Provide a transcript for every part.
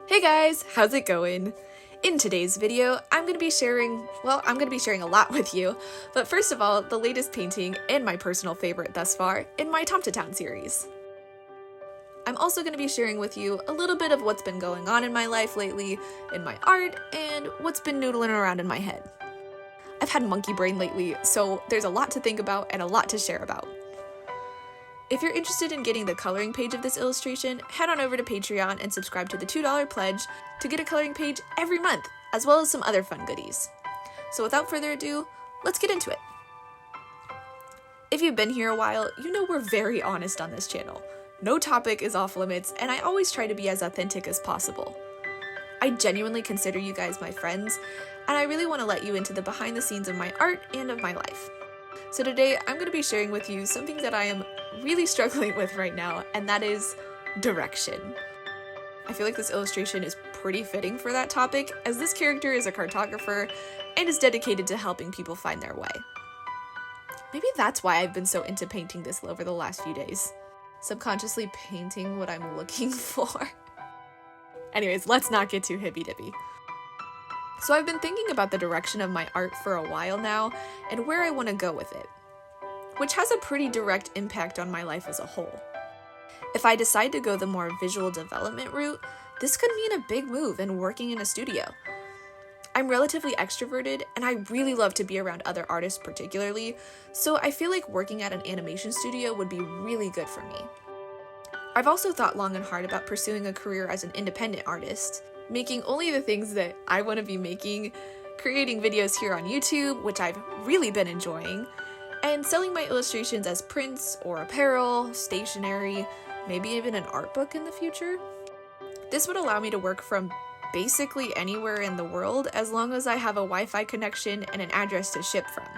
Hey guys, how's it going? In today's video, I'm going to be sharing a lot with you, but first of all, the latest painting and my personal favorite thus far in my Tom to Town series. I'm also going to be sharing with you a little bit of what's been going on in my life lately, in my art, and what's been noodling around in my head. I've had monkey brain lately, so there's a lot to think about and a lot to share about. If you're interested in getting the coloring page of this illustration, head on over to Patreon and subscribe to the $2 pledge to get a coloring page every month, as well as some other fun goodies. So without further ado, let's get into it. If you've been here a while, you know we're very honest on this channel. No topic is off limits, and I always try to be as authentic as possible. I genuinely consider you guys my friends, and I really want to let you into the behind the scenes of my art and of my life. So today, I'm going to be sharing with you something that I am really struggling with right now, and that is direction. I feel like this illustration is pretty fitting for that topic, as this character is a cartographer and is dedicated to helping people find their way. Maybe that's why I've been so into painting this over the last few days. Subconsciously painting what I'm looking for. Anyways, let's not get too hippy-dippy. So I've been thinking about the direction of my art for a while now, and where I want to go with it, which has a pretty direct impact on my life as a whole. If I decide to go the more visual development route, this could mean a big move in working in a studio. I'm relatively extroverted, and I really love to be around other artists particularly, so I feel like working at an animation studio would be really good for me. I've also thought long and hard about pursuing a career as an independent artist, making only the things that I want to be making, creating videos here on YouTube, which I've really been enjoying, and selling my illustrations as prints or apparel, stationery, maybe even an art book in the future. This would allow me to work from basically anywhere in the world as long as I have a Wi-Fi connection and an address to ship from.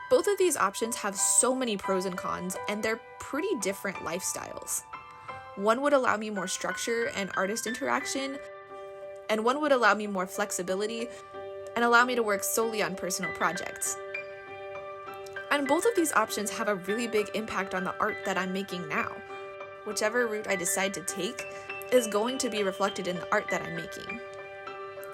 Both of these options have so many pros and cons, and they're pretty different lifestyles. One would allow me more structure and artist interaction, and one would allow me more flexibility and allow me to work solely on personal projects. And both of these options have a really big impact on the art that I'm making now. Whichever route I decide to take is going to be reflected in the art that I'm making.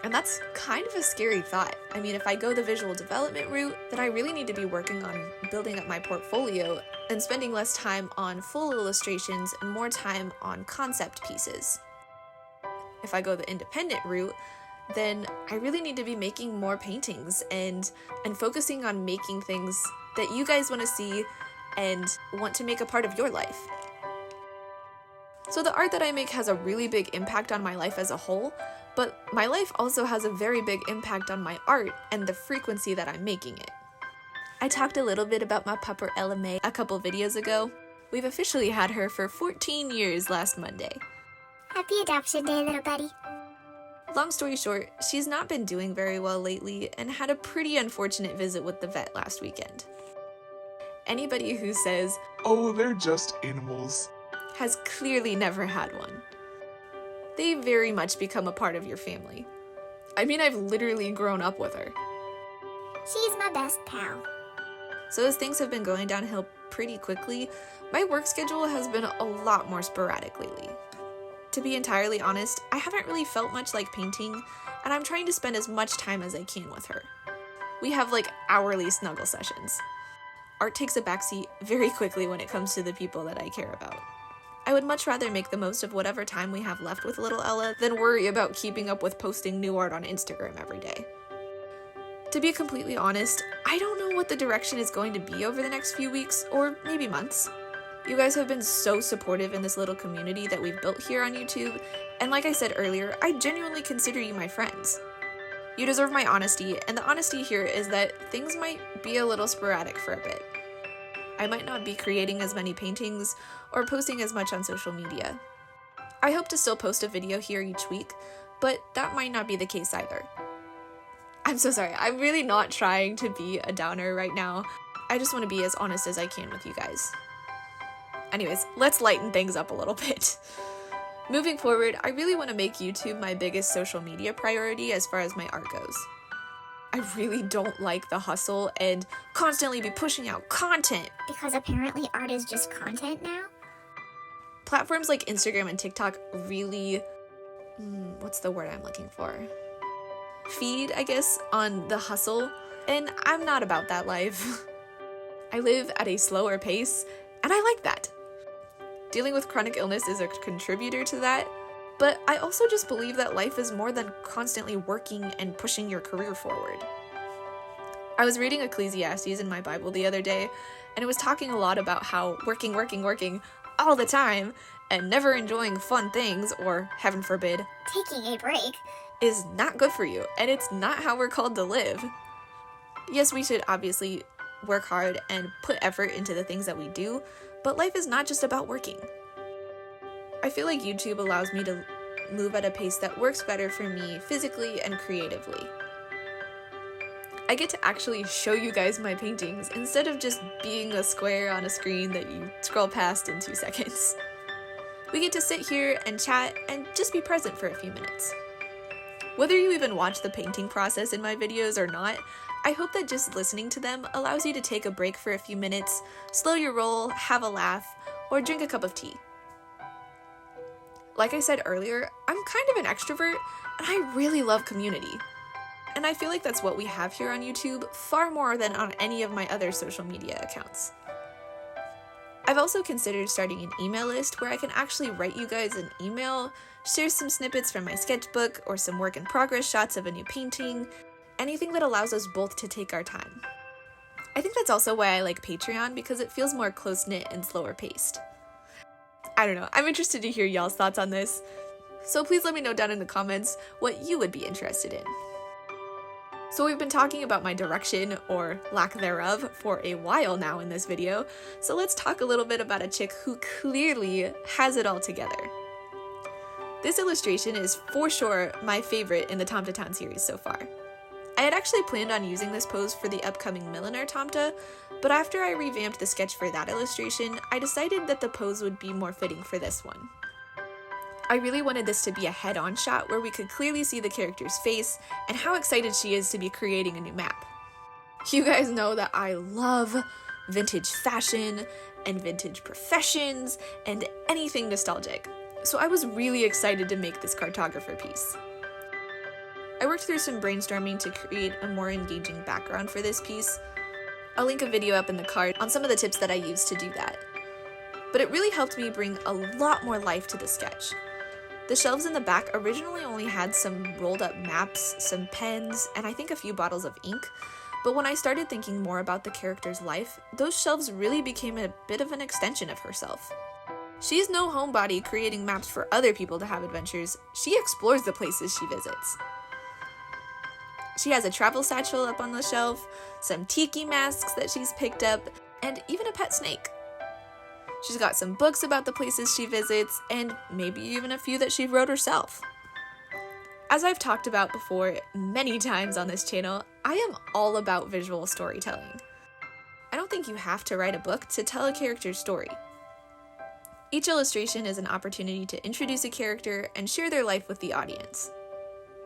And that's kind of a scary thought. I mean, if I go the visual development route, then I really need to be working on building up my portfolio and spending less time on full illustrations and more time on concept pieces. If I go the independent route, then I really need to be making more paintings and focusing on making things that you guys want to see and want to make a part of your life. So the art that I make has a really big impact on my life as a whole, but my life also has a very big impact on my art and the frequency that I'm making it. I talked a little bit about my pupper Ella May a couple videos ago. We've officially had her for 14 years last Monday. Happy Adoption Day, little buddy. Long story short, she's not been doing very well lately and had a pretty unfortunate visit with the vet last weekend. Anybody who says, "Oh, they're just animals," has clearly never had one. They very much become a part of your family. I mean, I've literally grown up with her. She's my best pal. So as things have been going downhill pretty quickly, my work schedule has been a lot more sporadic lately. To be entirely honest, I haven't really felt much like painting, and I'm trying to spend as much time as I can with her. We have like hourly snuggle sessions. Art takes a backseat very quickly when it comes to the people that I care about. I would much rather make the most of whatever time we have left with little Ella than worry about keeping up with posting new art on Instagram every day. To be completely honest, I don't know what the direction is going to be over the next few weeks, or maybe months. You guys have been so supportive in this little community that we've built here on YouTube, and like I said earlier, I genuinely consider you my friends. You deserve my honesty, and the honesty here is that things might be a little sporadic for a bit. I might not be creating as many paintings or posting as much on social media. I hope to still post a video here each week, but that might not be the case either. I'm so sorry, I'm really not trying to be a downer right now. I just want to be as honest as I can with you guys. Anyways, let's lighten things up a little bit. Moving forward, I really want to make YouTube my biggest social media priority as far as my art goes. I really don't like the hustle and constantly be pushing out content. Because apparently art is just content now? Platforms like Instagram and TikTok really what's the word I'm looking for? Feed, I guess, on the hustle, and I'm not about that life. I live at a slower pace, and I like that. Dealing with chronic illness is a contributor to that, but I also just believe that life is more than constantly working and pushing your career forward. I was reading Ecclesiastes in my Bible the other day, and it was talking a lot about how working all the time and never enjoying fun things, or heaven forbid, Taking a break. is not good for you, and it's not how we're called to live. Yes, we should obviously work hard and put effort into the things that we do, but life is not just about working. I feel like YouTube allows me to move at a pace that works better for me physically and creatively. I get to actually show you guys my paintings instead of just being a square on a screen that you scroll past in 2 seconds. We get to sit here and chat and just be present for a few minutes. Whether you even watch the painting process in my videos or not, I hope that just listening to them allows you to take a break for a few minutes, slow your roll, have a laugh, or drink a cup of tea. Like I said earlier, I'm kind of an extrovert, and I really love community. And I feel like that's what we have here on YouTube, far more than on any of my other social media accounts. I've also considered starting an email list where I can actually write you guys an email, share some snippets from my sketchbook or some work in progress shots of a new painting, anything that allows us both to take our time. I think that's also why I like Patreon, because it feels more close-knit and slower paced. I don't know, I'm interested to hear y'all's thoughts on this, so please let me know down in the comments what you would be interested in. So we've been talking about my direction, or lack thereof, for a while now in this video, so let's talk a little bit about a chick who clearly has it all together. This illustration is for sure my favorite in the Tomta Town series so far. I had actually planned on using this pose for the upcoming Milliner Tomta, but after I revamped the sketch for that illustration, I decided that the pose would be more fitting for this one. I really wanted this to be a head-on shot where we could clearly see the character's face and how excited she is to be creating a new map. You guys know that I love vintage fashion and vintage professions and anything nostalgic, so I was really excited to make this cartographer piece. I worked through some brainstorming to create a more engaging background for this piece. I'll link a video up in the card on some of the tips that I used to do that. But it really helped me bring a lot more life to the sketch. The shelves in the back originally only had some rolled up maps, some pens, and I think a few bottles of ink, but when I started thinking more about the character's life, those shelves really became a bit of an extension of herself. She's no homebody creating maps for other people to have adventures, she explores the places she visits. She has a travel satchel up on the shelf, some tiki masks that she's picked up, and even a pet snake. She's got some books about the places she visits, and maybe even a few that she wrote herself. As I've talked about before many times on this channel, I am all about visual storytelling. I don't think you have to write a book to tell a character's story. Each illustration is an opportunity to introduce a character and share their life with the audience.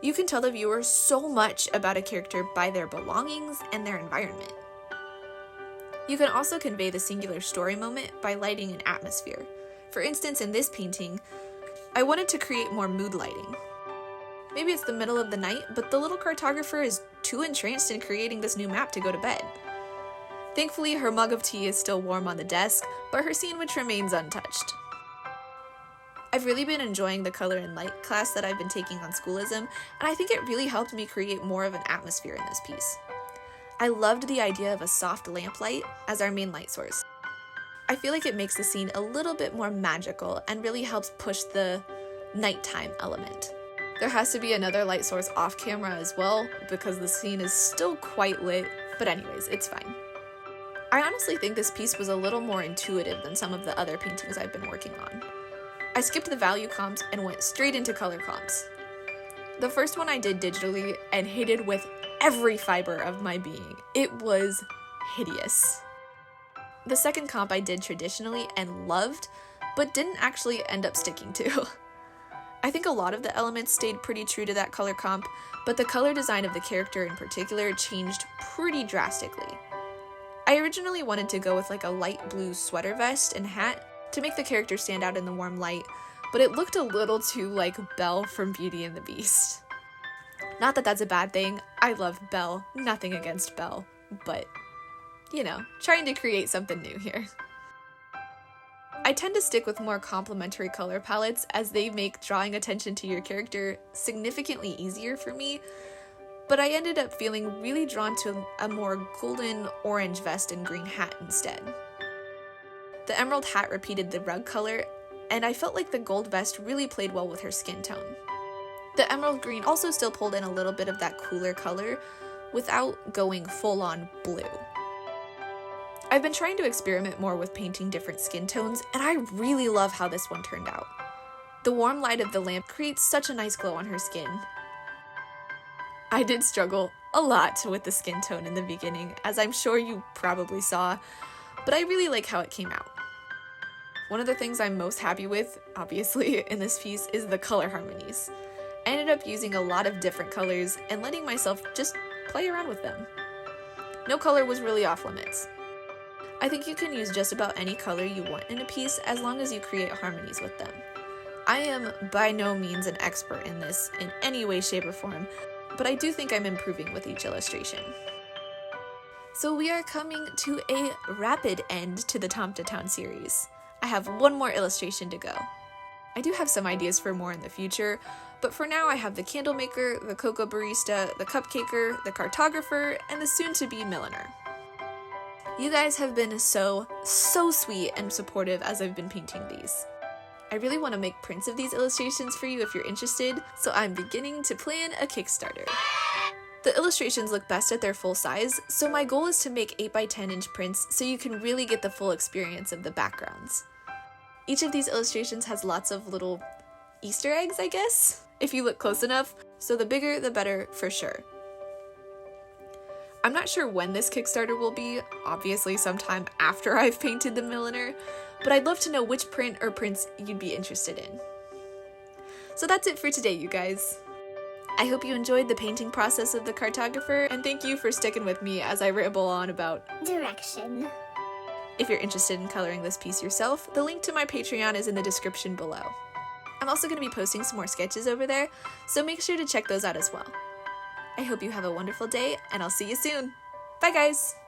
You can tell the viewer so much about a character by their belongings and their environment. You can also convey the singular story moment by lighting an atmosphere. For instance, in this painting, I wanted to create more mood lighting. Maybe it's the middle of the night, but the little cartographer is too entranced in creating this new map to go to bed. Thankfully, her mug of tea is still warm on the desk, but her sandwich remains untouched. I've really been enjoying the color and light class that I've been taking on Schoolism, and I think it really helped me create more of an atmosphere in this piece. I loved the idea of a soft lamplight as our main light source. I feel like it makes the scene a little bit more magical and really helps push the nighttime element. There has to be another light source off camera as well because the scene is still quite lit, but anyways, it's fine. I honestly think this piece was a little more intuitive than some of the other paintings I've been working on. I skipped the value comps and went straight into color comps. The first one I did digitally and hated with every fiber of my being. It was hideous. The second comp I did traditionally and loved, but didn't actually end up sticking to. I think a lot of the elements stayed pretty true to that color comp, but the color design of the character in particular changed pretty drastically. I originally wanted to go with like a light blue sweater vest and hat to make the character stand out in the warm light, but it looked a little too like Belle from Beauty and the Beast. Not that that's a bad thing, I love Belle, nothing against Belle, but, you know, trying to create something new here. I tend to stick with more complementary color palettes as they make drawing attention to your character significantly easier for me, but I ended up feeling really drawn to a more golden orange vest and green hat instead. The emerald hat repeated the rug color, and I felt like the gold vest really played well with her skin tone. The emerald green also still pulled in a little bit of that cooler color without going full-on blue. I've been trying to experiment more with painting different skin tones, and I really love how this one turned out. The warm light of the lamp creates such a nice glow on her skin. I did struggle a lot with the skin tone in the beginning, as I'm sure you probably saw, but I really like how it came out. One of the things I'm most happy with, obviously, in this piece is the color harmonies. I ended up using a lot of different colors and letting myself just play around with them. No color was really off limits. I think you can use just about any color you want in a piece as long as you create harmonies with them. I am by no means an expert in this in any way, shape, or form, but I do think I'm improving with each illustration. So we are coming to a rapid end to the Tomta Town series. I have one more illustration to go. I do have some ideas for more in the future, but for now I have the candle maker, the cocoa barista, the cupcaker, the cartographer, and the soon-to-be milliner. You guys have been so sweet and supportive as I've been painting these. I really want to make prints of these illustrations for you if you're interested, so I'm beginning to plan a Kickstarter. The illustrations look best at their full size, so my goal is to make 8x10 inch prints so you can really get the full experience of the backgrounds. Each of these illustrations has lots of little Easter eggs, I guess, if you look close enough, so the bigger the better for sure. I'm not sure when this Kickstarter will be, obviously sometime after I've painted the milliner, but I'd love to know which print or prints you'd be interested in. So that's it for today, you guys. I hope you enjoyed the painting process of the cartographer, and thank you for sticking with me as I ramble on about Direction. If you're interested in coloring this piece yourself, the link to my Patreon is in the description below. I'm also going to be posting some more sketches over there, so make sure to check those out as well. I hope you have a wonderful day, and I'll see you soon. Bye, guys!